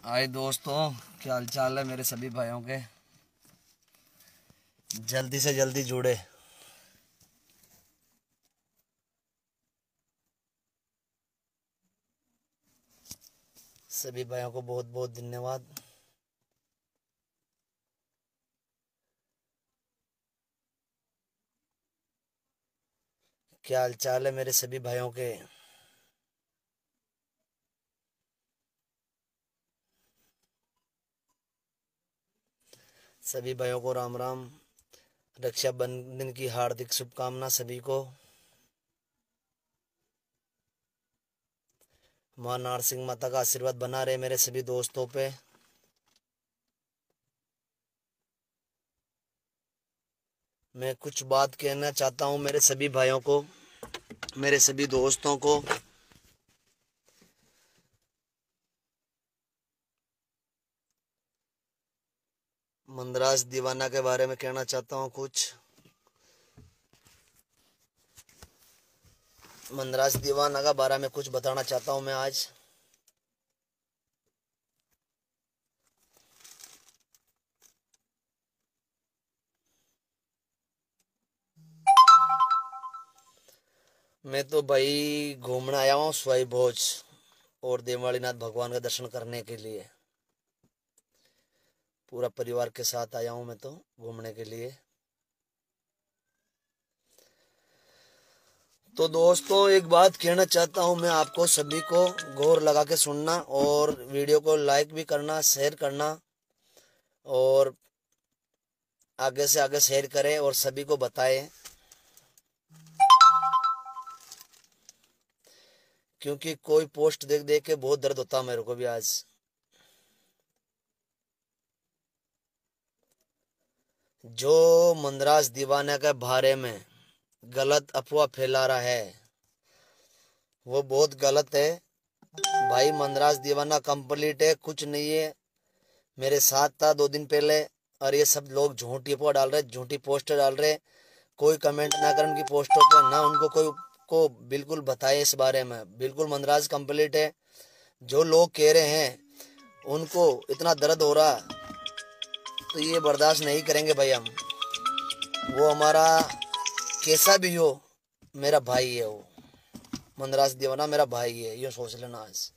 आए दोस्तों, क्या हाल चाल है मेरे सभी भाइयों के। जल्दी से जल्दी जुड़े। सभी भाइयों को बहुत बहुत धन्यवाद। क्या हाल चाल है मेरे सभी भाइयों के। सभी भाइयों को राम राम। रक्षाबंधन की हार्दिक शुभकामना सभी को। मां नारसिंह माता का आशीर्वाद बना रहे मेरे सभी दोस्तों पे। मैं कुछ बात कहना चाहता हूं मेरे सभी भाइयों को, मेरे सभी दोस्तों को। मंदरास दीवाना के बारे में कहना चाहता हूं कुछ। मंदरास दीवाना का बारे में कुछ बताना चाहता हूं मैं आज। मैं तो भाई घूमने आया हूँ स्वाई भोज और देववालीनाथ भगवान का दर्शन करने के लिए। पूरा परिवार के साथ आया हूँ मैं तो घूमने के लिए। तो दोस्तों एक बात कहना चाहता हूँ मैं आपको सभी को, गौर लगा के सुनना और वीडियो को लाइक भी करना, शेयर करना और आगे से आगे शेयर करें और सभी को बताएं, क्योंकि कोई पोस्ट देख देख के बहुत दर्द होता मेरे को भी आज। जो मंदरास दीवाना के बारे में गलत अफवाह फैला रहा है वो बहुत गलत है भाई। मंदरास दीवाना कंप्लीट है, कुछ नहीं है। मेरे साथ था 2 दिन पहले और ये सब लोग झूठी अफवाह डाल रहे, झूठी पोस्टर डाल रहे। कोई कमेंट ना करें उनकी पोस्टों पे, ना उनको कोई को बिल्कुल बताए इस बारे में। बिल्कुल मंदरास कंप्लीट है। जो लोग कह रहे हैं उनको इतना दर्द हो रहा तो ये बर्दाश्त नहीं करेंगे भाई हम। वो हमारा कैसा भी हो मेरा भाई है वो। मंदरास दीवाना मेरा भाई है, ये सोच लेना आज।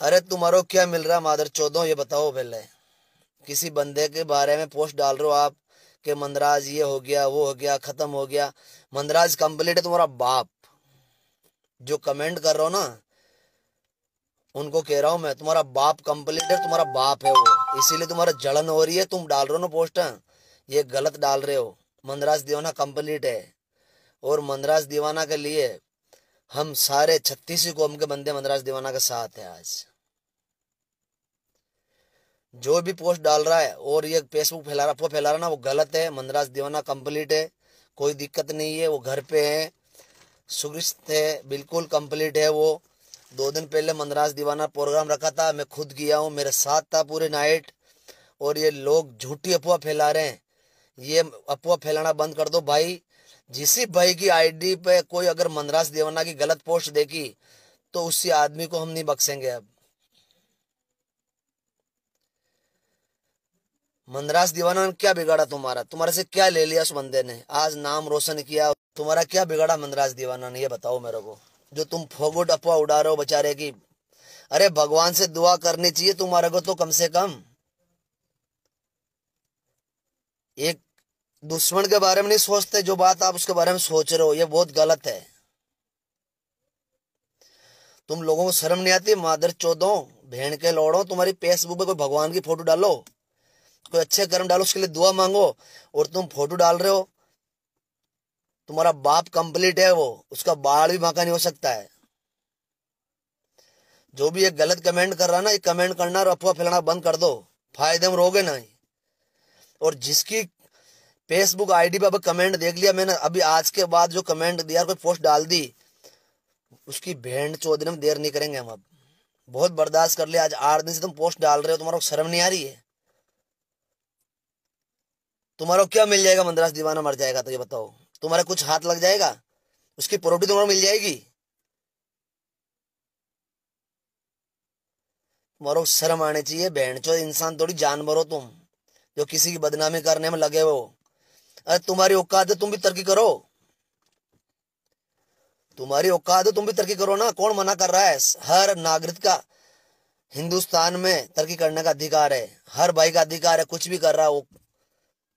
अरे तुम्हारो क्या मिल रहा मादर चौदो, ये बताओ पहले। किसी बंदे के बारे में पोस्ट डाल रहे हो आप कि मंदराज ये हो गया, वो हो गया, खत्म हो गया। मंदराज कंप्लीट है तुम्हारा बाप। जो कमेंट कर रहे हो ना उनको कह रहा हूं मैं, तुम्हारा बाप कंप्लीट है, तुम्हारा बाप है वो। इसीलिए तुम्हारा जलन हो रही है, तुम डाल रहे हो ना पोस्ट, ये गलत डाल रहे हो। मंदरास दीवाना कंप्लीट है और मंदरास दीवाना के लिए हम सारे 36 कौम के बंदे मंदरास दीवाना के साथ है आज। जो भी पोस्ट डाल रहा है और ये फेसबुक फैला रहा, अफवाह फैला रहा ना, वो गलत है। मंदरास दीवाना कंप्लीट है, कोई दिक्कत नहीं है। वो घर पे है, सुरक्षित है, बिल्कुल कंप्लीट है वो। 2 दिन पहले मंदरास दीवाना प्रोग्राम रखा था, मैं खुद गया हूँ, मेरे साथ था पूरे नाइट। और ये लोग झूठी अफवाह फैला रहे हैं, ये अफवाह फैलाना बंद कर दो भाई। जिस भाई की आईडी पे कोई अगर मंदरास दीवाना की गलत पोस्ट देखी तो उसी आदमी को हम नहीं बख्शेंगे अब। मंदरास दीवाना ने क्या बिगाड़ा तुम्हारा? तुम्हारे से क्या ले लिया उस बंदे ने? आज नाम रोशन किया, तुम्हारा क्या बिगाड़ा मंदरास दीवाना ने, ये बताओ मेरे को। जो तुम फोगुट अफवाह उड़ा रहे हो बेचारे की। अरे भगवान से दुआ करनी चाहिए तुम्हारे को तो कम से कम। एक दुश्मन के बारे में नहीं सोचते, जो बात आप उसके बारे में सोच रहे हो ये बहुत गलत है। तुम लोगों को शर्म नहीं आती? मादर चौदो, भेड़ के लोड़ो, तुम्हारी फेसबुक पे कोई भगवान की फोटो डालो, कोई अच्छे कर्म डालो, उसके लिए दुआ मांगो, और तुम फोटो डाल रहे हो। तुम्हारा बाप कंप्लीट है वो, उसका बाल भी बांका नहीं हो सकता है। जो भी ये गलत कमेंट कर रहा ना, ये कमेंट करना और अफवाह फैलाना बंद कर दो, फायदे में रहोगे ना। और जिसकी फेसबुक आईडी पे अब कमेंट देख लिया मैंने, अभी आज के बाद जो कमेंट दिया, कोई पोस्ट डाल दी, उसकी भेड़ चौधरी में देर नहीं करेंगे हम अब। बहुत बर्दाश्त कर लिया, आज 8 दिन से तुम पोस्ट डाल रहे हो, तुम्हारा शर्म नहीं आ रही है? तुम्हारा क्या मिल जाएगा? मंदरास दीवाना मर जाएगा तो ये बताओ, तुम्हारा कुछ हाथ लग जाएगा? उसकी प्रॉपर्टी तुम्हारा मिल जाएगी? तुम्हारो शर्म आने चाहिए। बहन चो इंसान थोड़ी जानवर हो तुम, जो किसी की बदनामी करने में लगे हो। अरे तुम्हारी औकात है, तुम भी तरक्की करो। तुम्हारी औकात है, तुम भी तरक्की करो ना। कौन मना कर रहा है? हर नागरिक का हिंदुस्तान में तरक्की करने का अधिकार है, हर भाई का अधिकार है। कुछ भी कर रहा हो,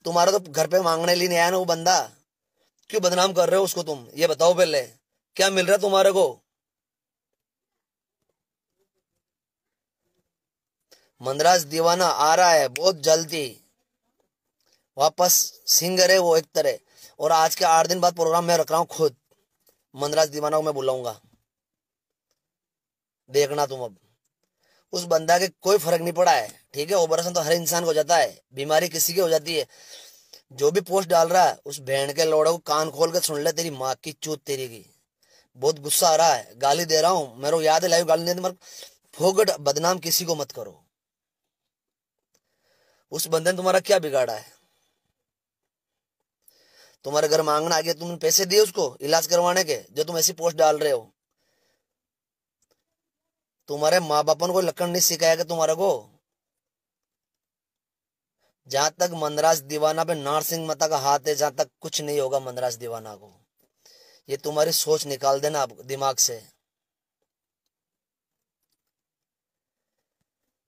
तुम्हारा तो घर पे मांगने लिए नहीं आया ना वो बंदा, क्यों बदनाम कर रहे हो उसको? तुम ये बताओ पहले, क्या मिल रहा है तुम्हारे को? मंदराज दीवाना आ रहा है बहुत जल्दी वापस। सिंगर है वो एक तरह। और आज के 8 दिन बाद प्रोग्राम मैं रख रहा हूँ खुद। मंदराज दीवाना को मैं बुलाऊंगा, देखना तुम। अब उस बंदा के कोई फर्क नहीं पड़ा है, ठीक है। ऑपरेशन तो हर इंसान को हो जाता है, बीमारी किसी की हो जाती है। जो भी पोस्ट डाल रहा है उस भेड़ के लोड़े को कान खोल के सुन ले, तेरी माँ की चूत तेरी की। बहुत गुस्सा आ रहा है, गाली दे रहा हूँ, मेरे को याद है लाइव गाली नहीं दे। फोगट बदनाम किसी को मत करो। उस बंदे ने तुम्हारा क्या बिगाड़ा है? तुम्हारे घर मांगना आ गया, तुमने पैसे दिए उसको इलाज करवाने के, जो तुम ऐसी पोस्ट डाल रहे हो? तुम्हारे माँ बाप ने कोई लक्षण नहीं सिखाया कि तुम्हारे को? जहां तक मंदराज दीवाना पे नारसिंह माता का हाथ है, जहां तक कुछ नहीं होगा मंदराज दीवाना को। ये तुम्हारी सोच निकाल देना अब दिमाग से।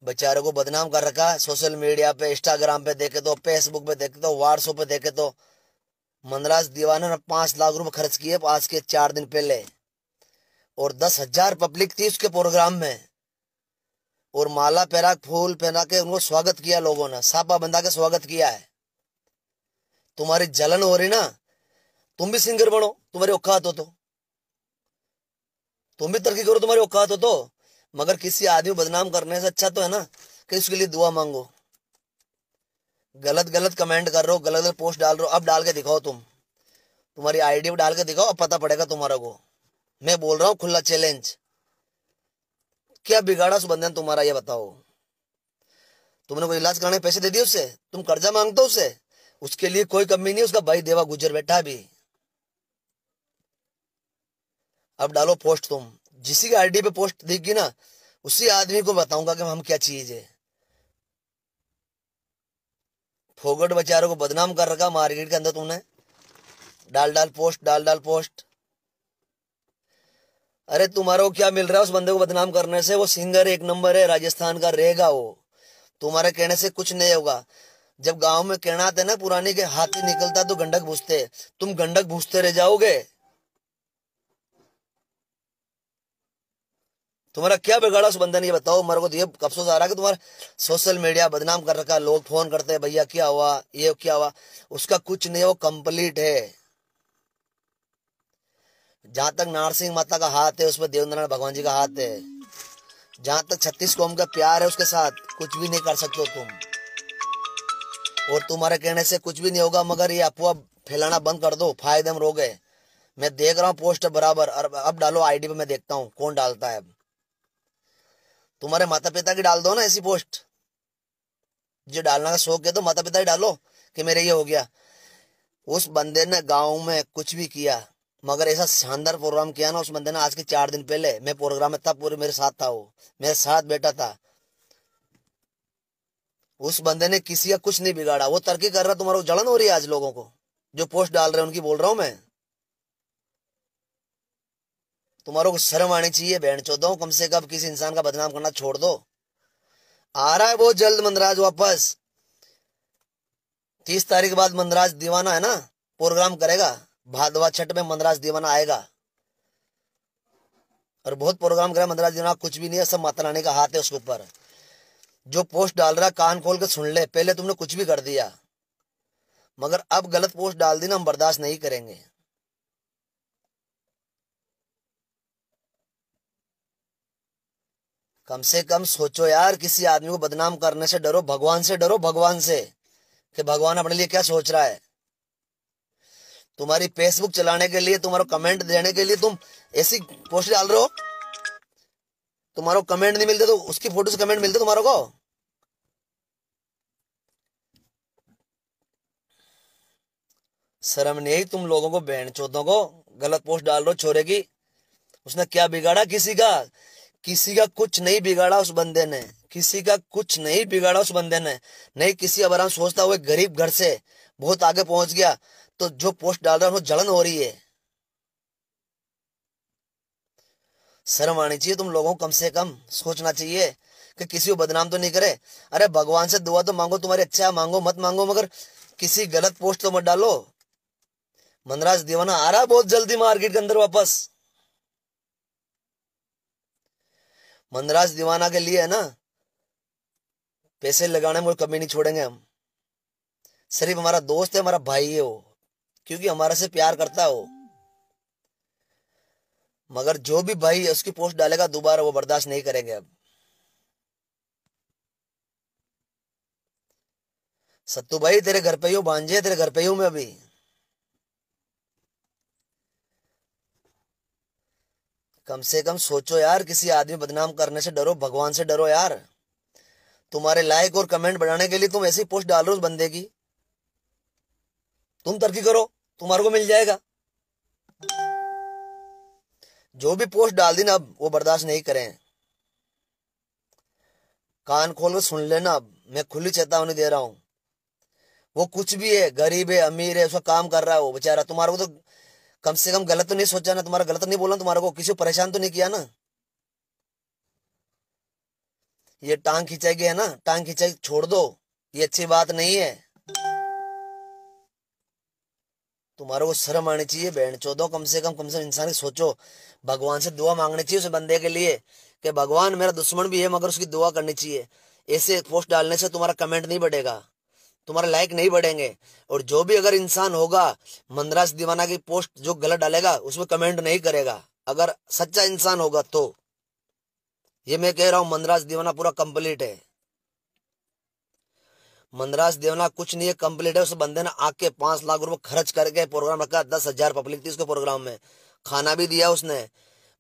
बेचारे को बदनाम कर रखा है सोशल मीडिया पे, इंस्टाग्राम पे देखे तो, फेसबुक पे देखे तो, व्हाट्सएप पे देखे तो। मंदराज दीवाना ने 5 लाख रुपए खर्च किए आज के 4 दिन पहले, और 10,000 पब्लिक थी उसके प्रोग्राम में। और माला पहना, फूल पहना के उनको स्वागत किया लोगों ने, सापा बंधा के स्वागत किया है। तुम्हारी जलन हो रही ना? तुम भी सिंगर बनो, तुम्हारी औकात हो तो। तुम भी तरक्की करो, तुम्हारी औकात हो तो। मगर किसी आदमी को बदनाम करने से अच्छा तो है ना कि उसके लिए दुआ मांगो। गलत गलत कमेंट कर रहे हो, गलत गलत पोस्ट डाल रहे हो, अब डाल के दिखाओ तुम। तुम्हारी आईडी पे डाल के दिखाओ, अब पता पड़ेगा तुम्हारा को। मैं बोल रहा हूँ खुला चैलेंज। क्या बिगाड़ा उस बंदे ने तुम्हारा, ये बताओ। तुमने कोई इलाज कराने के पैसे दे दिए उससे? तुम कर्जा मांगते हो उससे? उसके लिए कोई कमी नहीं, उसका भाई देवा गुजर बैठा भी। अब डालो पोस्ट तुम, जिसी की आईडी पे पोस्ट दिखी ना, उसी आदमी को बताऊंगा कि हम क्या चीज है। फोगट बेचारों को बदनाम कर रखा मार्केट के अंदर तुमने। डाल डाल पोस्ट, डाल डाल पोस्ट। अरे तुम्हारा को क्या मिल रहा है उस बंदे को बदनाम करने से? वो सिंगर एक नंबर है, राजस्थान का रहेगा वो। तुम्हारे कहने से कुछ नहीं होगा। जब गांव में कहना आते ना पुरानी के, हाथी निकलता तो गंडक भूसते, तुम गंडक भूसते रह जाओगे। तुम्हारा क्या बिगाड़ा उस बंदे ने, ये बताओ मेरे को। तो ये अफसोस आ रहा है कि तुम्हारा सोशल मीडिया बदनाम कर रखा। लोग फोन करते हैं, भैया क्या हुआ, ये क्या हुआ। उसका कुछ नहीं, वो कंप्लीट है। जहां तक नारसिंह माता का हाथ है, उसमें देवेंद्र भगवान जी का हाथ है। जहां तक 36 कौम का प्यार है उसके साथ, कुछ भी नहीं कर सकते हो तुम। और तुम्हारे कहने से कुछ भी नहीं होगा, मगर ये अफवाह फैलाना बंद कर दो, फायदे में रहोगे। मैं देख रहा हूँ पोस्ट बराबर, और अब डालो आईडी पे, मैं देखता हूँ कौन डालता है। अब तुम्हारे माता पिता की डाल दो ना ऐसी पोस्ट। जो डालने का शौक है तो माता पिता ही डालो कि मेरे ये हो गया। उस बंदे ने गांव में कुछ भी किया, मगर ऐसा शानदार प्रोग्राम किया ना उस बंदे ने। आज के 4 दिन पहले मैं प्रोग्राम में था, पूरे मेरे साथ था, वो मेरे साथ बैठा था। उस बंदे ने किसी का कुछ नहीं बिगाड़ा, वो तरक्की कर रहा। तुम्हारा जलन हो रही है आज लोगों को जो पोस्ट डाल रहे हैं उनकी, बोल रहा हूं मैं। तुम्हारों को शर्म आनी चाहिए बहन चौदह, कम से कम किसी इंसान का बदनाम करना छोड़ दो। आ रहा है बहुत जल्द मंदराज वापस। 30 तारीख बाद मंदराज दीवाना है ना, प्रोग्राम करेगा। भादवा छठ में मंदराज दीवाना आएगा, और बहुत प्रोग्राम करेगा मंदराज दीवाना। कुछ भी नहीं है, सब माता रानी का हाथ है उसके ऊपर। जो पोस्ट डाल रहा है कान खोल के सुन ले, पहले तुमने कुछ भी कर दिया, मगर अब गलत पोस्ट डाल दी ना, हम बर्दाश्त नहीं करेंगे। कम से कम सोचो यार, किसी आदमी को बदनाम करने से डरो, भगवान से डरो, भगवान से, कि भगवान अपने लिए क्या सोच रहा है। तुम्हारी फेसबुक चलाने के लिए, तुम्हारा कमेंट देने के लिए तुम ऐसी पोस्ट डाल रहे हो। तुम्हारा कमेंट नहीं मिलते तो उसकी फोटो से कमेंट मिलते तुम्हारे को। शर्म नहीं तुम लोगों को, बहन चौधों को। गलत पोस्ट डाल रहे हो छोरे की। उसने क्या बिगाड़ा किसी का? किसी का कुछ नहीं बिगाड़ा उस बंदे ने, किसी का कुछ नहीं बिगाड़ा उस बंदे ने। नहीं किसी अगर हम सोचता हुए गरीब घर से बहुत आगे पहुंच गया तो जो पोस्ट डाल रहा है वो जलन हो रही है। शर्म आनी चाहिए तुम लोगों को, कम से कम सोचना चाहिए कि किसी को बदनाम तो नहीं करे। अरे भगवान से दुआ तो मांगो, तुम्हारी अच्छा मांगो मत मांगो, मगर किसी गलत पोस्ट तो मत डालो। मनराज दीवाना आ रहा बहुत जल्दी मार्केट के अंदर वापस। मनराज दीवाना के लिए है ना, पैसे लगाने में कमी नहीं छोड़ेंगे हम। सिर्फ हमारा दोस्त है, हमारा भाई है वो, क्योंकि हमारे से प्यार करता है वो। मगर जो भी भाई उसकी पोस्ट डालेगा दोबारा वो बर्दाश्त नहीं करेंगे अब। सत्तू भाई तेरे घर पे ही हूँ, भांजे तेरे घर पे ही हूँ मैं अभी। कम से कम सोचो यार, किसी आदमी बदनाम करने से डरो, भगवान से डरो यार। तुम्हारे लाइक और कमेंट बढ़ाने के लिए तुम ऐसी पोस्ट डाल रहे हो उस बंदे की। तुम तरक्की करो, तुम्हारे को मिल जाएगा। जो भी पोस्ट डाल दी ना अब वो बर्दाश्त नहीं करें। कान खोल कर सुन लेना, अब मैं खुली चेतावनी दे रहा हूं। वो कुछ भी है, गरीब है अमीर है, उसका काम कर रहा है वो बेचारा, तुम्हारे को तो कम से कम गलत तो नहीं सोचा ना, तुम्हारा गलत नहीं बोला तुम्हारे को, किसी को परेशान तो नहीं किया ना। ये टांग खिंचाई है ना, टांग खिंचाई छोड़ दो, ये अच्छी बात नहीं है। तुम्हारे को शर्म आनी चाहिए बहन चौदो, कम से कम इंसान की सोचो। भगवान से दुआ मांगनी चाहिए उस बंदे के लिए कि भगवान मेरा दुश्मन भी है मगर उसकी दुआ करनी चाहिए। ऐसे पोस्ट डालने से तुम्हारा कमेंट नहीं बढ़ेगा, तुम्हारा लाइक नहीं बढ़ेंगे। और जो भी अगर इंसान होगा मनराज दीवाना की पोस्ट जो गलत डालेगा उसमें कमेंट नहीं करेगा, अगर सच्चा इंसान होगा तो। ये मैं कह रहा हूं, मनराज दीवाना पूरा कंप्लीट है। मनराज देवना कुछ नहीं है, कंप्लीट है। उस बंदे ने आके 5 लाख रुपए खर्च करके प्रोग्राम रखा, 10,000 पब्लिक थी उसके प्रोग्राम में, खाना भी दिया उसने,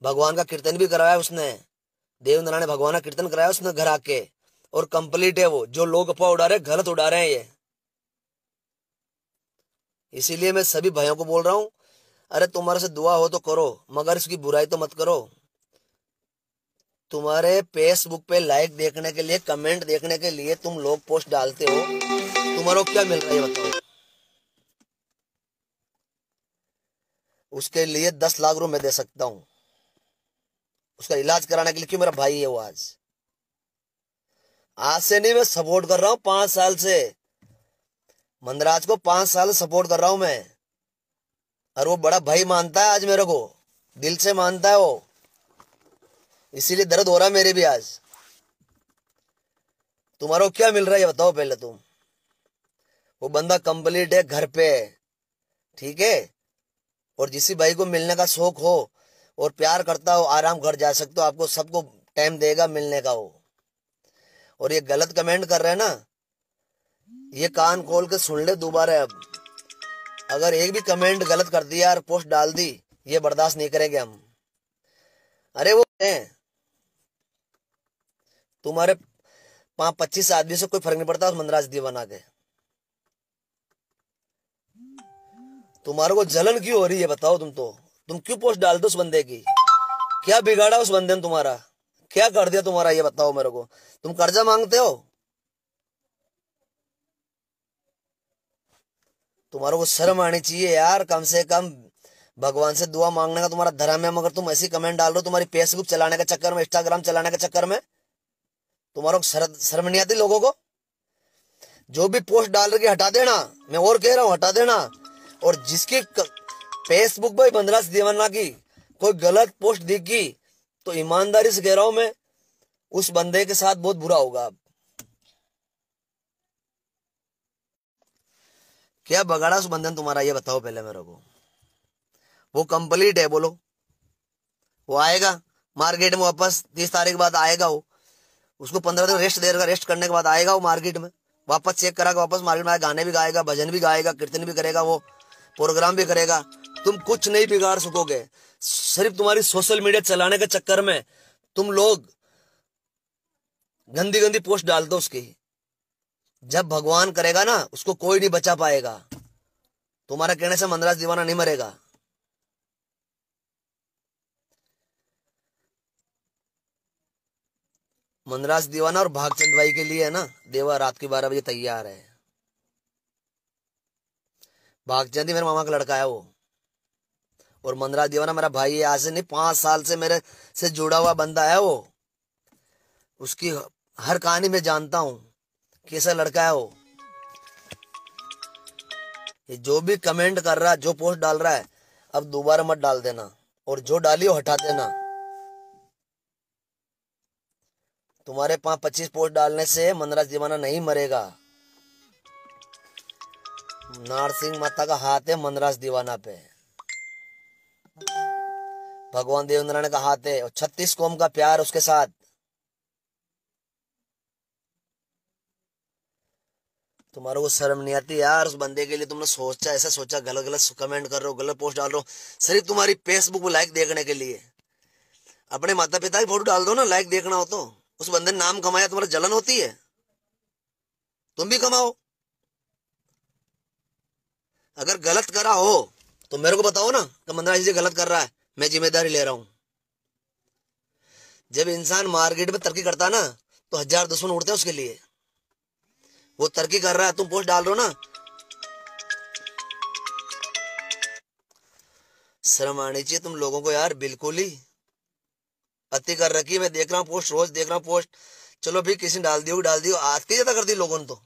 भगवान का कीर्तन भी कराया उसने, देवेंद्र ने भगवान का कीर्तन कराया उसने घर आके। और कंप्लीट है वो। जो लोग अफवाह उड़ा रहे गलत उड़ा रहे हैं ये। इसीलिए मैं सभी भाइयों को बोल रहा हूं, अरे तुम्हारे से दुआ हो तो करो मगर इसकी बुराई तो मत करो। तुम्हारे फेसबुक पे लाइक देखने के लिए, कमेंट देखने के लिए तुम लोग पोस्ट डालते हो, तुम्हारे को क्या मिल रहा है बताओ। उसके लिए 10 लाख रुपए मैं दे सकता हूं, उसका इलाज कराने के लिए, क्यों मेरा भाई है वो। आज आज से नहीं, मैं सपोर्ट कर रहा हूं 5 साल से। मंदराज को 5 साल सपोर्ट कर रहा हूं मैं, और वो बड़ा भाई मानता है आज मेरे को, दिल से मानता है वो। इसीलिए दर्द हो रहा है मेरे भी आज। तुम्हारा को क्या मिल रहा है ये बताओ पहले तुम। वो बंदा कंप्लीट है, घर पे है, ठीक है। और जिस भाई को मिलने का शौक हो और प्यार करता हो, आराम घर जा सकते हो, आपको सबको टाइम देगा मिलने का वो। और ये गलत कमेंट कर रहे हैं ना, ये कान खोल के सुन ले दोबारा। अब अगर एक भी कमेंट गलत कर दिया और पोस्ट डाल दी, ये बर्दाश्त नहीं करेंगे हम। अरे वो है, तुम्हारे 25 आदमी से कोई फर्क नहीं पड़ता उस मनराज दीवाना के। तुम्हारे को जलन क्यों हो रही है बताओ तुम तो। तुम क्यों पोस्ट डालते उस बंदे की, क्या बिगाड़ा उस बंदे ने तुम्हारा, क्या कर दिया तुम्हारा ये बताओ मेरे को। तुम कर्जा मांगते हो, तुम्हारे को शर्म आनी चाहिए यार। कम से कम भगवान से दुआ मांगने का तुम्हारा धर्म है, मगर तुम ऐसी कमेंट डाल रहे हो तुम्हारी फेसबुक चलाने के चक्कर में, इंस्टाग्राम चलाने के चक्कर में। तुम्हारा शर्म नहीं आती लोगों को। जो भी पोस्ट डाल रही हटा देना, मैं और कह रहा हूं हटा देना। और जिसकी फेसबुक पर मनराज दीवाना की कोई गलत पोस्ट दिखी तो ईमानदारी से कह रहा हूं मैं, उस बंदे के साथ बहुत बुरा होगा। अब क्या बगाड़ा उस बंदे ने तुम्हारा ये बताओ पहले मेरे को। वो कंप्लीट है बोलो, वो आएगा मार्केट में वापस 30 तारीख बाद आएगा वो। उसको 15 दिन रेस्ट देगा, रेस्ट करने के बाद आएगा वो मार्केट में वापस, चेक करा वापस मार्केट में आएगा, गाने भी गाएगा, भजन भी गाएगा, कीर्तन भी करेगा, वो प्रोग्राम भी करेगा। तुम कुछ नहीं बिगाड़ सकोगे। सिर्फ तुम्हारी सोशल मीडिया चलाने के चक्कर में तुम लोग गंदी गंदी पोस्ट डाल दो उसकी। जब भगवान करेगा ना उसको कोई नहीं बचा पाएगा। तुम्हारे कहने से मनराज दीवाना नहीं मरेगा। मनराज दीवाना और भागचंद भाई के लिए है ना, देवा रात के 12 बजे तैयार है। भागचंद ही मेरे मामा का लड़का है वो, और मनराज दीवाना मेरा भाई है। आज से नहीं, 5 साल से मेरे से जुड़ा हुआ बंदा है वो। उसकी हर कहानी में जानता हूं, कैसा लड़का है वो। ये जो भी कमेंट कर रहा है, जो पोस्ट डाल रहा है, अब दोबारा मत डाल देना, और जो डाली हो हटा देना। तुम्हारे 25 पोस्ट डालने से मनराज दीवाना नहीं मरेगा। नारसिंह माता का हाथ है मनराज दीवाना पे, भगवान देवेंद्र का हाथ है, और 36 कौम का प्यार उसके साथ। तुम्हारे को शर्म नहीं आती यार? उस बंदे के लिए तुमने सोचा, ऐसा सोचा, गलत गलत कमेंट कर रहे हो, गलत पोस्ट डाल रहे हो, सिर्फ तुम्हारी फेसबुक में लाइक देखने के लिए। अपने माता पिता की फोटो डाल दो ना, लाइक देखना हो तो। उस बंदे ने नाम कमाया, तुम्हारा जलन होती है? तुम भी कमाओ। अगर गलत करा हो तो मेरे को बताओ ना कि मनराज जी गलत कर रहा है, मैं जिम्मेदारी ले रहा हूं। जब इंसान मार्केट में तरक्की करता है ना, तो 1000 दुश्मन उड़ते हैं उसके लिए। वो तरक्की कर रहा है, तुम पोस्ट डाल रहे हो ना, शर्म आनी चाहिए तुम लोगों को यार। बिल्कुल ही अति कर रखी है। मैं देख रहा हूँ पोस्ट, रोज देख रहा हूँ पोस्ट। चलो भी किसी ने डाल दियो, आज की ज्यादा कर दी लोगों ने तो।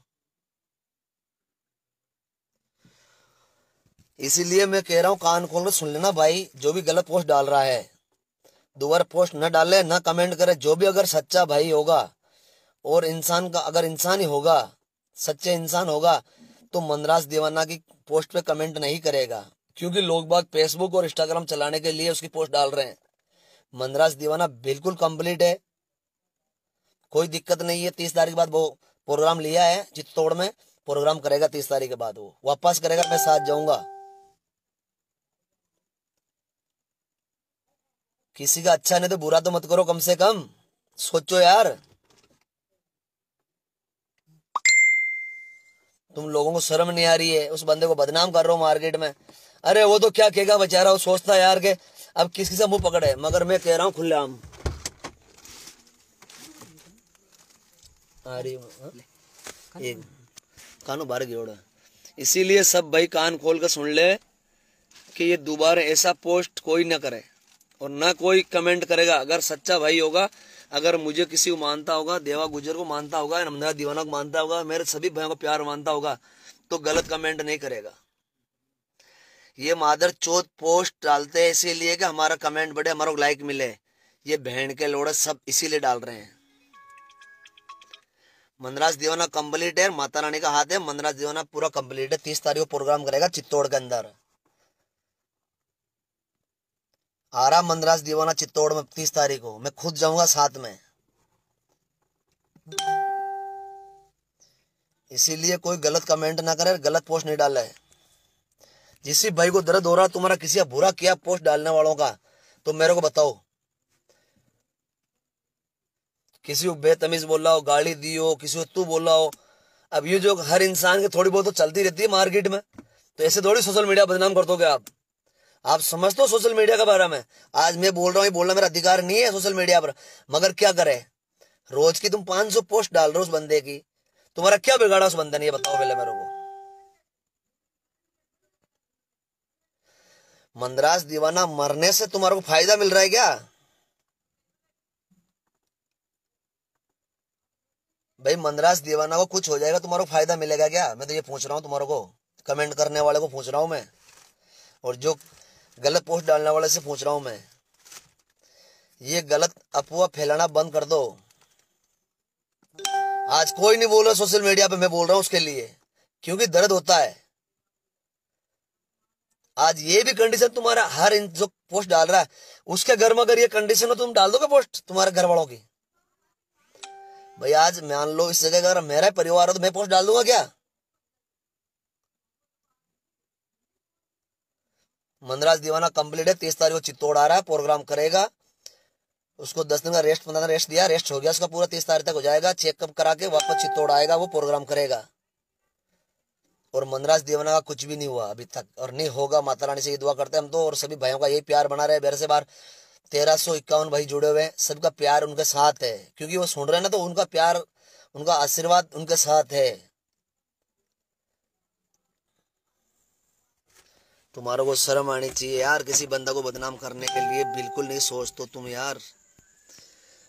इसीलिए मैं कह रहा हूँ, कान खोल कर सुन लेना भाई। जो भी गलत पोस्ट डाल रहा है, दोबारा पोस्ट न डाले, न कमेंट करे। जो भी अगर सच्चा भाई होगा और इंसान का, अगर इंसान ही होगा, सच्चे इंसान होगा, तो मनराज दीवाना की पोस्ट पे कमेंट नहीं करेगा। क्योंकि लोग बाग फेसबुक और इंस्टाग्राम चलाने के लिए उसकी पोस्ट डाल रहे हैं। मनराज दीवाना बिल्कुल कंप्लीट है, कोई दिक्कत नहीं है। 30 तारीख के बाद वो प्रोग्राम लिया है चित्तौड़ में, प्रोग्राम करेगा 30 तारीख के बाद। वो वापस करेगा, मैं साथ जाऊंगा। किसी का अच्छा नहीं तो बुरा तो मत करो, कम से कम सोचो यार। तुम लोगों को शर्म नहीं आ रही है? उस बंदे को बदनाम कर रहे हो मार्केट में। अरे वो तो क्या कहेगा बेचारा, वो सोचता है यार के अब किसी से मुंह पकड़े। मगर मैं कह रहा हूँ खुलेआम आ रही एक कानू बार जोड़ा। इसीलिए सब भाई कान खोल कर सुन ले कि ये दोबारा ऐसा पोस्ट कोई ना करे, और ना कोई कमेंट करेगा। अगर सच्चा भाई होगा, अगर मुझे किसी को मानता होगा, देवा गुजर को मानता होगा, मनराज दीवाना को मानता होगा, मेरे सभी भाइयों को प्यार मानता होगा, तो गलत कमेंट नहीं करेगा। ये मादर चौथ पोस्ट डालते हैं इसीलिए कि हमारा कमेंट बढ़े, हमारा लाइक मिले। ये बहन के लोड़े सब इसीलिए डाल रहे हैं। मनराज दीवाना कंप्लीट है, माता रानी का हाथ है। मनराज दीवाना पूरा कंप्लीट है। 30 तारीख को प्रोग्राम करेगा चित्तौड़ के अंदर। आ रहा मनराज दीवाना चित्तौड़ में 30 तारीख को, मैं खुद जाऊंगा साथ में। इसीलिए कोई गलत कमेंट ना करे, गलत पोस्ट नहीं डाले। जिस भाई को दर्द हो रहा तुम्हारा किसी का बुरा किया पोस्ट डालने वालों का, तो मेरे को बताओ। किसी को बेतमीज बोला हो, गाली दी हो, किसी को तू बोला हो। अब ये जो हर इंसान की थोड़ी बहुत तो चलती रहती है मार्केट में, तो ऐसे थोड़ी सोशल मीडिया बदनाम कर दोगे आप समझते हो सोशल मीडिया के बारे में? आज मैं बोल रहा हूँ, बोलना मेरा अधिकार नहीं है सोशल मीडिया पर, मगर क्या करे, रोज की तुम 500 पोस्ट डाल रहे हो उस बंदे की। तुम्हारा क्या बिगाड़ा उस बंदे ने, ये बताओ पहले मेरे को। मनराज दीवाना मरने से तुम्हारे को फायदा मिल रहा है क्या? भाई मनराज दीवाना को कुछ हो जाएगा, तुम्हारे को फायदा मिलेगा क्या? मैं तो ये पूछ रहा हूँ तुम्हारे को, कमेंट करने वाले को पूछ रहा हूँ मैं, और जो गलत पोस्ट डालने वाले से पूछ रहा हूं मैं। ये गलत अफवाह फैलाना बंद कर दो। आज कोई नहीं बोल रहा सोशल मीडिया पे, मैं बोल रहा हूं उसके लिए, क्योंकि दर्द होता है। आज ये भी कंडीशन तुम्हारा, हर जो पोस्ट डाल रहा है उसके घर में अगर ये कंडीशन हो, तुम डाल दोगे पोस्ट तुम्हारे घर वालों की? भाई आज मान लो इस जगह अगर मेरा परिवार हो तो मैं पोस्ट डाल दूंगा क्या? मनराज दीवाना कंप्लीट है, 30 तारीख को चित्तौड़ आ रहा है, प्रोग्राम करेगा। उसको 10 दिन का रेस्ट, 15 दिन रेस्ट दिया, रेस्ट हो गया उसका पूरा, 30 तारीख तक हो जाएगा। चेकअप करा के वापस चित्तौड़ आएगा, वो प्रोग्राम करेगा। और मनराज दीवाना का कुछ भी नहीं हुआ अभी तक, और नहीं होगा। माता रानी से ये दुआ करते हैं हम तो, और सभी भाइयों का यही प्यार बना रहे। मेरे से बार 1351 भाई जुड़े हुए हैं, सबका प्यार उनके साथ है, क्योंकि वो सुन रहे हैं ना, तो उनका प्यार, उनका आशीर्वाद उनके साथ है। तुम्हारे को शर्म आनी चाहिए यार, किसी बंदा को बदनाम करने के लिए बिल्कुल नहीं सोचते तुम यार।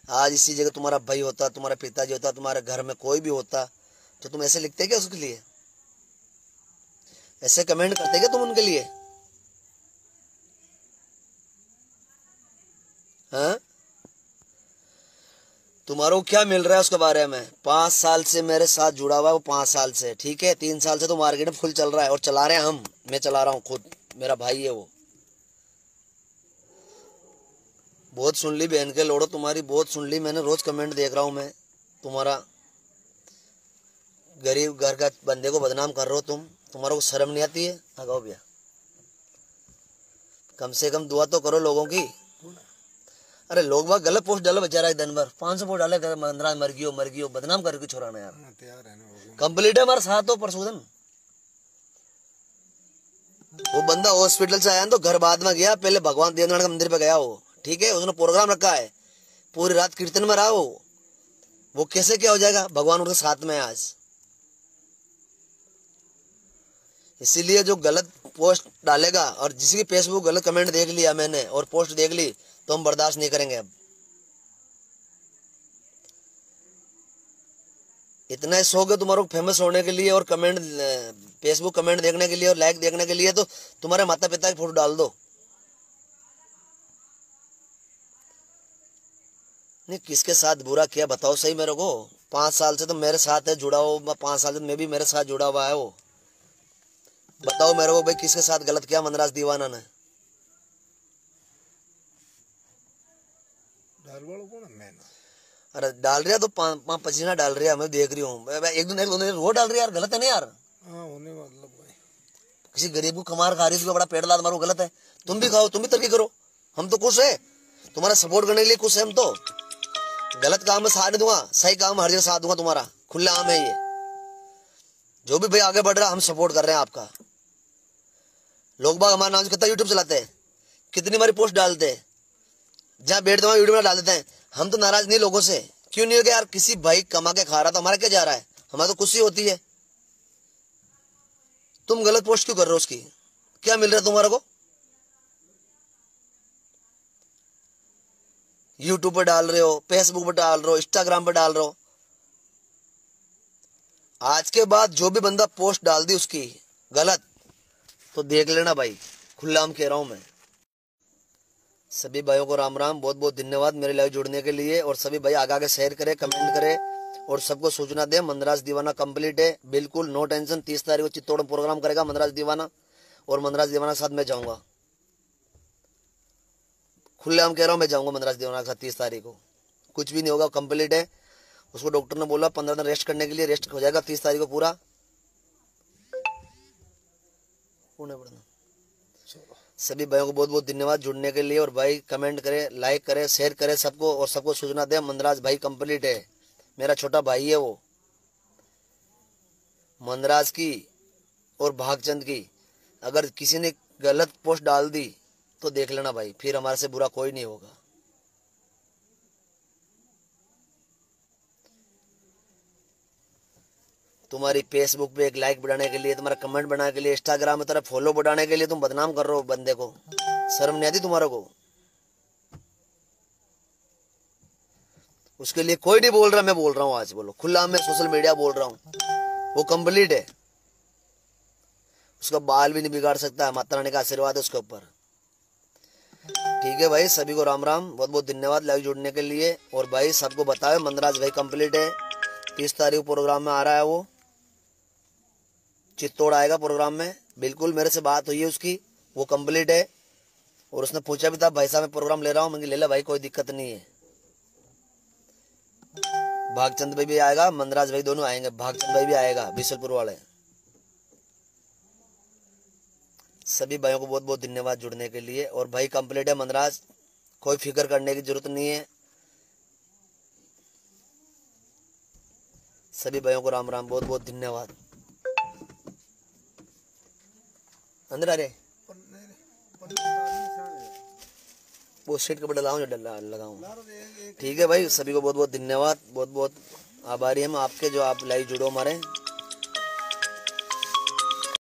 आज इसी जगह तुम्हारा भाई होता, तुम्हारा पिताजी होता, तुम्हारे घर में कोई भी होता, तो तुम ऐसे लिखते क्या उसके लिए? ऐसे कमेंट करते क्या तुम उनके लिए? हाँ, तुम्हारे को क्या मिल रहा है उसके बारे में? 5 साल से मेरे साथ जुड़ा हुआ है वो, 5 साल से, ठीक है। 3 साल से तो मार्केट में फुल चल रहा है, और चला रहे हैं हम, मैं चला रहा हूँ खुद, मेरा भाई है वो। बहुत सुन ली बहन के लोड़ो तुम्हारी, बहुत सुन ली मैंने, रोज कमेंट देख रहा हूँ मैं तुम्हारा। गरीब घर का बंदे को बदनाम कर रहे हो तुम, तुम्हारे को शर्म नहीं आती है? लगाओ भैया, कम से कम दुआ तो करो लोगों की। अरे लोग बाग गलत पोस्ट डालो बेचारा, दिन भर 500 पोस्ट डाले, 15 मर गयो बदनाम करके छोड़ाना यार। कंप्लीट है हमारा साथ हो परसोदन। वो बंदा हॉस्पिटल से आया तो घर बाद में गया, पहले भगवान देवनारायण के मंदिर पे गया वो, ठीक है। उसने प्रोग्राम रखा है, पूरी रात कीर्तन में रहा वो कैसे क्या हो जाएगा? भगवान उनके साथ में है आज। इसीलिए जो गलत पोस्ट डालेगा, और जिसकी फेसबुक गलत कमेंट देख लिया मैंने और पोस्ट देख ली, तो हम बर्दाश्त नहीं करेंगे अब। इतना शौक है तुम्हारे को फेमस होने के लिए, और कमेंट, फेसबुक कमेंट देखने के लिए और लाइक देखने के लिए, तो तुम्हारे माता पिता की फोटो डाल दो। नहीं, किसके साथ बुरा किया बताओ सही मेरे को? 5 साल से तो मेरे साथ है जुड़ा हुआ, 5 साल से मैं भी मेरे साथ जुड़ा हुआ है वो। बताओ मेरे को भाई, किसके साथ गलत किया मनराज दीवाना ने? अरे डाल रहा तो 5 पसीना डाल रहा, मैं देख रही हूँ, एक दिन वो डाल रही यार, गलत है ना यार? किसी गरीब को कमार खा रही, बड़ा पेट लाद मारो, गलत है। तुम भी खाओ, तुम भी तरक्की करो, हम तो खुश है, तुम्हारा सपोर्ट करने के लिए खुश है हम तो। गलत काम में साथ नहीं दूंगा, सही काम में हर जगह साथ दूंगा तुम्हारा, खुला आम है ये। जो भी भाई आगे बढ़ रहा, हम सपोर्ट कर रहे हैं आपका। लोग बाग हमारे नाम से कितना यूट्यूब चलाते हैं, कितनी बारी पोस्ट डालते हैं, जहाँ बैठ दो वीडियो में डाल देते हैं। हम तो नाराज नहीं लोगों से, क्यों नहीं हो गया यार? किसी भाई कमा के खा रहा तो हमारा क्या जा रहा है? हमारा तो खुशी होती है। तुम गलत पोस्ट क्यों कर रहे हो? उसकी क्या मिल रहा है तुम्हारे को? यूट्यूब पर डाल रहे हो, फेसबुक पर डाल रहे हो, इंस्टाग्राम पर डाल रहे हो। आज के बाद जो भी बंदा पोस्ट डाल दी उसकी गलत, तो देख लेना भाई, खुल्लाम कह रहा हूं मैं। सभी भाइयों को राम राम, बहुत बहुत धन्यवाद मेरे लाइव जुड़ने के लिए। और सभी भाई आगे आगे शेयर करें, कमेंट करें, और सबको सूचना दें, मनराज दीवाना कंप्लीट है, बिल्कुल नो टेंशन। 30 तारीख को चित्तौड़ में प्रोग्राम करेगा मनराज दीवाना, और मनराज दीवाना के साथ मैं जाऊंगा, खुलेआम कह रहा हूँ, मैं जाऊंगा मनराज दीवाना के साथ 30 तारीख को। कुछ भी नहीं होगा, कंप्लीट है। उसको डॉक्टर ने बोला 15 दिन रेस्ट करने के लिए, रेस्ट हो जाएगा 30 तारीख को पूरा। सभी भाइयों को बहुत बहुत धन्यवाद जुड़ने के लिए। और भाई कमेंट करें, लाइक करें, शेयर करें सबको, और सबको सूचना दें, मनराज भाई कंप्लीट है, मेरा छोटा भाई है वो। मनराज की और भागचंद की अगर किसी ने गलत पोस्ट डाल दी तो देख लेना भाई, फिर हमारे से बुरा कोई नहीं होगा। तुम्हारी फेसबुक पे एक लाइक बढ़ाने के लिए, तुम्हारा कमेंट बढ़ाने के लिए, इंस्टाग्राम में तेरा फॉलो बढ़ाने के लिए तुम बदनाम कर रहे हो बंदे को, शर्म नहीं आती तुम्हारे को? उसके लिए कोई नहीं बोल रहा, मैं बोल रहा हूँ आज, बोलो खुला, मैं सोशल मीडिया बोल रहा हूँ, वो कंप्लीट है, उसका बाल भी नहीं बिगाड़ सकता, माता रानी का आशीर्वाद है उसके ऊपर। ठीक है भाई, सभी को राम राम, बहुत बहुत धन्यवाद लाइव जुड़ने के लिए। और भाई सबको बताओ मनराज भाई कंप्लीट है, 30 तारीख प्रोग्राम में आ रहा है वो, चित्तौड़ आएगा प्रोग्राम में, बिल्कुल मेरे से बात हुई है उसकी, वो कंप्लीट है। और उसने पूछा भी था भाई साहब मैं प्रोग्राम ले रहा हूँ, मैंने ले ला भाई, कोई दिक्कत नहीं है। भागचंद भाई भी आएगा, मनराज भाई दोनों आएंगे, भागचंद भाई भी आएगा बिशलपुर वाले। सभी भाइयों को बहुत बहुत धन्यवाद जुड़ने के लिए। और भाई कंप्लीट है मनराज, कोई फिक्र करने की जरूरत नहीं है। सभी भाइयों को राम राम, बहुत बहुत धन्यवाद। अंदर आ रहे वो स्ट्रेट कपड़ा लगाऊं जो लगाऊं। ठीक है भाई, सभी को बहुत बहुत धन्यवाद, बहुत बहुत आभारी हम आपके जो आप लाइव जुड़ो हमारे।